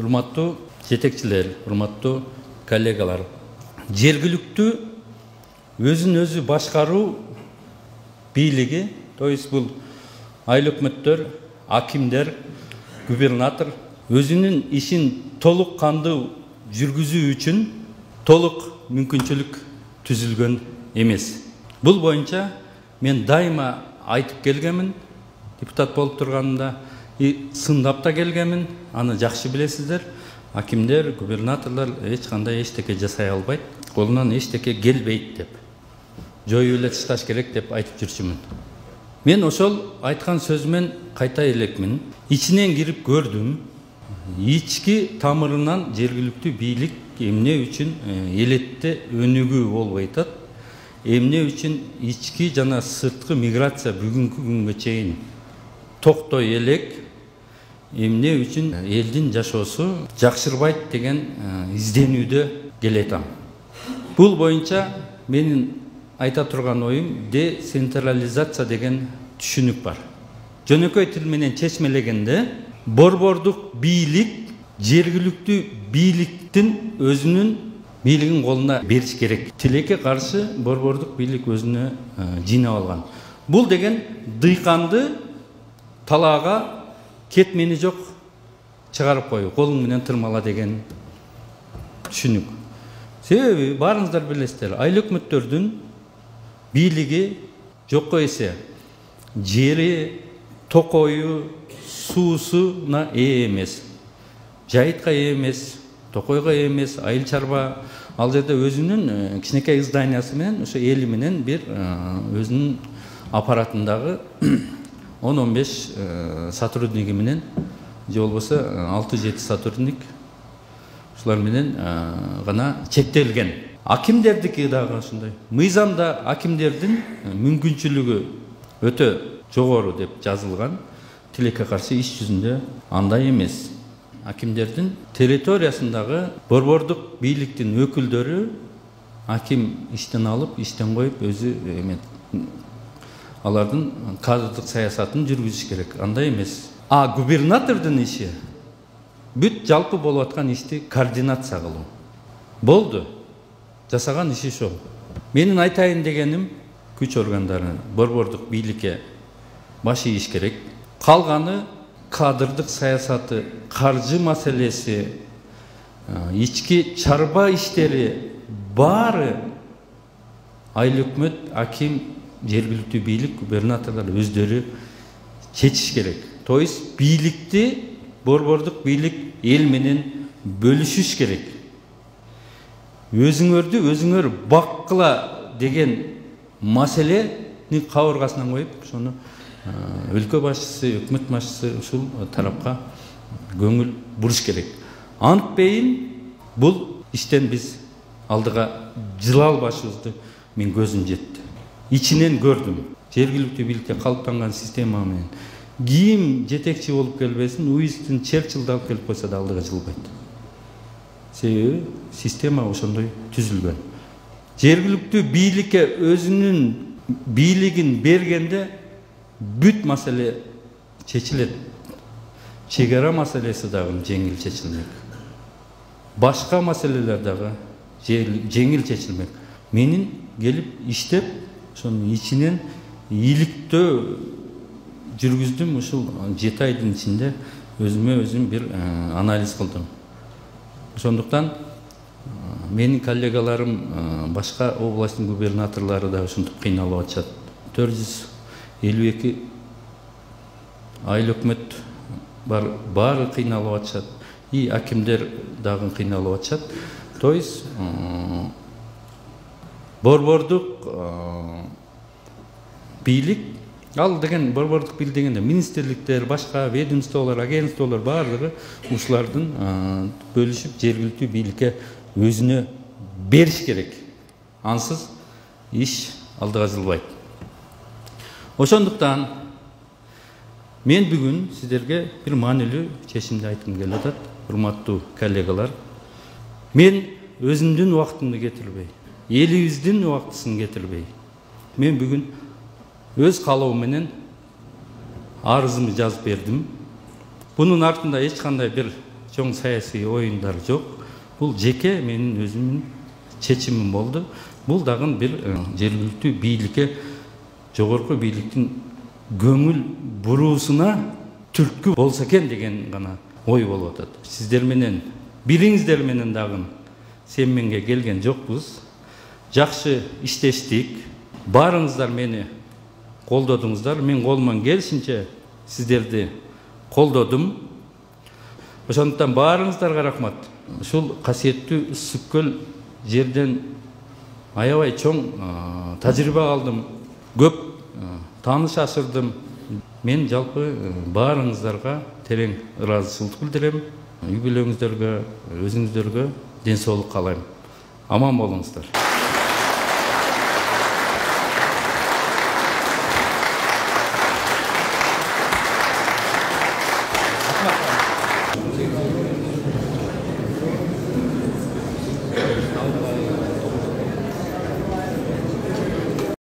Урматтуу жетекчилер, урматтуу коллегалар, жергиликтүү өзүн өзү башкаруу бийлиги, то есть бул айыл өкмөттөр, акимдер, губернатор өзүнүн ишин толук кандуу жүргүзүү үчүн толук мүмкүнчүлүк түзүлгөн эмес. Бул боюнча мен дайыма айтып келгенмин, депутат болуп турганымда, сындап да келгенмин, аны жакшы билесиздер. Акимдер, губернаторлор эч кандай эчтеке жасай албайт, колунан эчтеке келбейт деп, жоюп эле ташташ керек деп айтып жүрчүмүн. Мен ошол айткан сөзүмөн кайта элекмин. Ичинен кирип көрдүм. Ички тамырынан жергиликтүү бийлик эмне үчүн элетте өнүгүү болбой атат, эмне үчүн ички жана сырткы миграция бүгүнкү күнгө чейин токтой элек, эмне үчүн элдин жашоосу жакшырбайт деген изденүүдө келетам. Бул боюнча менин айта турган оюм децентрализация деген түшүнүк бар. Жөнөкөй тил менен чечмелегенде, борбордук бийлик жергиликтүү бийликтин өзүнүн бийлигин колуна бериш керек. Тилекке каршы борбордук бийлик өзүнө жыйнап алган. Бул деген дыйканды талаага кетмени жок чыгарып кою, колуң менен тырмала деген түшүнүк. Себеби баарыңыздар билесиздер, айыл өкмөттөрдүн бийлиги жокко эсе жери, токою, суусуна ээ эмес. Жайытка ээ эмес, токойго ээ эмес, айыл чарба ал жерде өзүнүн кичинекей зданиясы менен, ошо эли менен бир өзүнүн аппаратындагы 10-15 сотрудниги менен, же болбосо 6-7 сотрудник ушулар менен гана чектелген. Акимдердики дагы ошондой. Мыйзамда акимдердин мүмкүнчүлүгү өтө жогору деп жазылган. Тилекке каршы иш жүзүндө андай эмес. Акимдердин территориясындагы борбордук бийликтин өкүлдөрү аким иштен алып, иштен коюп өзү алардын кадрдык саясатын жүргүзүш керек. Андай эмес. Губернатордун иши бүт жалпы болуп аткан ишти координация кылуу. Болду. Жасаган иши ошол. Менин айтайын дегеним, күч органдары борбордук бийликке баш ийиш керек. Калганы кадрдык саясаты, каржы маселеси, ички чарба иштери баары айыл өкмөт, аким, жергиликтүү бийлик, губернаторлор өздөрү чечиш керек. То есть бийликти борбордук бийлик эл менен бөлүшүш керек. Өзүңөрдү өзүңөр баккыла деген маселени кабыргасынан коюп, ошону өлкө башчысы, өкмөт башчысы ушул тарапка көңүл буруш керек. Антпейин бул иштен биз алдыга жыла албашыбызды мен көзүм жетти. Ичинен көрдүм. Жергиликтүү бийликте калыптанган система менен ким жетекчи болуп келбесин, Уинстон Черчиллди алып келип койсо да алдыга жылбайт. Себеби система ошондой түзүлгөн. Жергиликтүү бийликке өзүнүн бийлигин бергенде бүт маселе чечилет. Чегара маселеси дагы жеңил чечилмек. Башка маселелер дагы жеңил чечилмек. Менин келип иштеп, ошонун ичинен ийгиликтөө жүргүздүм. Ушул 7 айдын ичинде өзүмө өзүм бир анализ кылдым. Ошондуктан менин коллегаларым, башка областтын губернаторлору да ушинтип кыйналып атышат. 452 айыл өкмөт баары кыйналып атышат. И акимдер дагы кыйналып атышат. То есть борбордук бийлик, ал деген борбордук бийлик дегенде министрликтер, башка ведомстволор, агентстволор баардыгы ушулардын бөлүшүп жергиликтүү бийликке өзүнө бериш керек. Ансыз иш алдыга жылбайт. Ошондуктан мен бүгүн сиздерге бир маанилүү чечимди айткым келип атат, урматтуу коллегалар. Мен өзүмдүн убактымды кетирбей, элибиздин убактысын кетирбей, мен бүгүн өз каалоом менен арызымды жазып бердим. Bunun артында эч кандай бир чоң саясий оюндар жок. Бул жеке менин өзүмдүн чечимим болду. Бул дагы бир жергиликтүү бийликке, жогорку бийликтин көңүл буруусуна түрткү болсо экен деген гана ой болуп атат. Сиздер менен, бириңиздер менен дагы семменге келген жокпуз. Жакшы иштештик. Баарыңыздар мени колдодуңуздар. Мен колуман келишинче сиздерди колдодум. Ошондуктан баарыңыздарга рахмат. Ушул касиеттүү Ысык-Көл жерден аябай чоң тажрыйба алдым. Көп тааныш ашырдым. Мен жалпы баарыңыздарга терең ыраазычылык билдирем. Үй бүлөңүздөргө, өзүңүздөргө ден соолук каалайм. Аман болуңуздар.